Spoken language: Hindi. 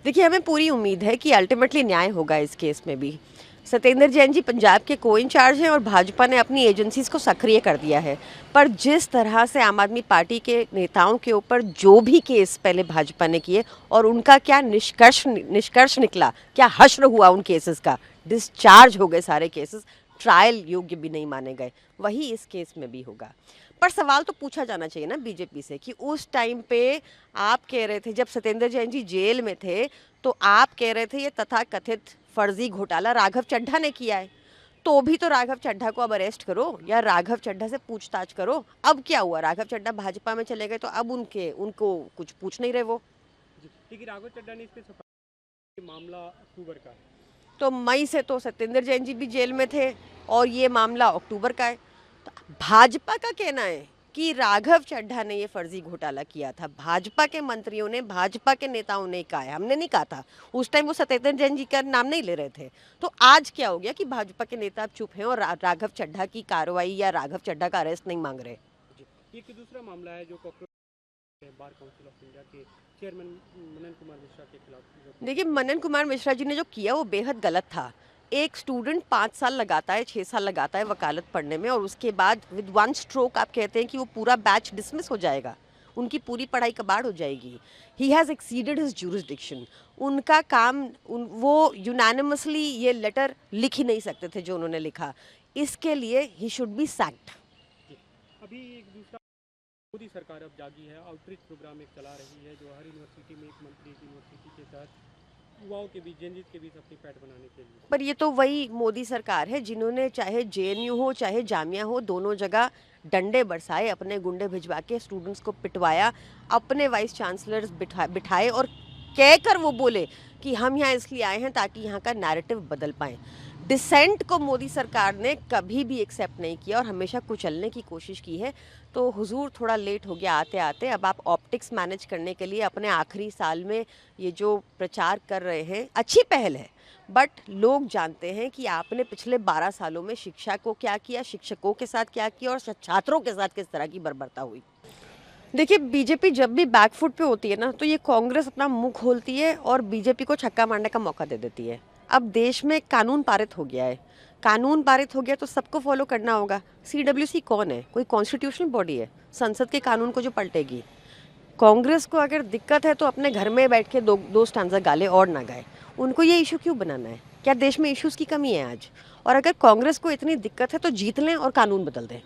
देखिए, हमें पूरी उम्मीद है कि अल्टीमेटली न्याय होगा इस केस में भी। सत्येंद्र जैन जी पंजाब के को इंचार्ज हैं और भाजपा ने अपनी एजेंसीज को सक्रिय कर दिया है। पर जिस तरह से आम आदमी पार्टी के नेताओं के ऊपर जो भी केस पहले भाजपा ने किए और उनका क्या निष्कर्ष निकला, क्या हश्र हुआ उन केसेस का, डिस्चार्ज हो गए सारे केसेस, ट्रायल योग्य भी नहीं माने गए, वही इस केस में भी होगा। पर सवाल तो पूछा जाना चाहिए ना बीजेपी से कि उस टाइम पे आप कह रहे थे, जब सत्येंद्र जैन जी जेल में थे, तो आप कह रहे थे ये तथाकथित फर्जी घोटाला राघव चड्ढा ने किया है। तो भी तो राघव चड्ढा को अब अरेस्ट करो या राघव चड्ढा से पूछताछ करो। अब क्या हुआ, राघव चड्ढा भाजपा में चले गए तो अब उनको कुछ पूछ नहीं रहे वो। लेकिन राघव चड्ढा ने इसके सफाई मामला अक्टूबर का है। तो मई से तो सत्येंद्र जैन जी भी जेल में थे और ये मामला अक्टूबर का है। तो भाजपा का कहना है कि राघव चड्ढा ने ये फर्जी घोटाला किया था। भाजपा के मंत्रियों ने, भाजपा के नेताओं ने कहा है, हमने नहीं कहा था। उस टाइम वो सत्येंद्र जैन जी का नाम नहीं ले रहे थे। तो आज क्या हो गया कि भाजपा के नेता अब चुप हैं और राघव चड्ढा की कार्रवाई या राघव चड्ढा का अरेस्ट नहीं मांग रहे। एक दूसरा मामला है जो बार काउंसिल ऑफ इंडिया के चेयरमैन मनन कुमार मिश्रा के खिलाफ। देखिए, मनन कुमार मिश्रा जी ने जो किया वो बेहद गलत था। एक स्टूडेंट 5 साल लगाता है, 6 साल लगाता है वकालत पढ़ने में और उसके बाद विद वन स्ट्रोक आप कहते हैं कि वो पूरा बैच डिसमिस हो जाएगा, उनकी पूरी पढ़ाई कबाड़ हो जाएगी। He has exceeded his jurisdiction. उनका काम वो यूनानिमसली ये लेटर लिख ही नहीं सकते थे जो उन्होंने लिखा। इसके लिए ही शुड बी सैक्ड। अभी एक दूसरा, मोदी सरकार अब जागी है, आउटरीच प्रोग्राम एक चला रही है जो हर यूनिवर्सिटी में एक मंत्री यूनिवर्सिटी के तहत युवाओं के बीच, जेनजित के बीच अपनी पैठ बनाने के लिए। पर ये तो वही मोदी सरकार है जिन्होंने चाहे जेएनयू हो चाहे जामिया हो, दोनों जगह डंडे बरसाए, अपने गुंडे भिजवा के स्टूडेंट्स को पिटवाया, अपने वाइस चांसलर्स बिठाए और कहकर वो बोले कि हम यहाँ इसलिए आए हैं ताकि यहाँ का नैरेटिव बदल पाएं। डिसेंट को मोदी सरकार ने कभी भी एक्सेप्ट नहीं किया और हमेशा कुचलने की कोशिश की है। तो हुजूर थोड़ा लेट हो गया आते आते। अब आप ऑप्टिक्स मैनेज करने के लिए अपने आखिरी साल में ये जो प्रचार कर रहे हैं, अच्छी पहल है, बट लोग जानते हैं कि आपने पिछले 12 सालों में शिक्षा को क्या किया, शिक्षकों के साथ क्या किया और छात्रों के साथ किस तरह की बर्बरता हुई। देखिए, बीजेपी जब भी बैकफुट पे होती है ना, तो ये कांग्रेस अपना मुंह खोलती है और बीजेपी को छक्का मारने का मौका दे देती है। अब देश में कानून पारित हो गया है, कानून पारित हो गया तो सबको फॉलो करना होगा। सीडब्ल्यूसी कौन है? कोई कॉन्स्टिट्यूशनल बॉडी है, संसद के कानून को जो पलटेगी। कांग्रेस को अगर दिक्कत है तो अपने घर में बैठ के दो स्टैंजा गाले और ना गाए। उनको ये इशू क्यों बनाना है? क्या देश में इश्यूज की कमी है आज? और अगर कांग्रेस को इतनी दिक्कत है तो जीत लें और कानून बदल दें।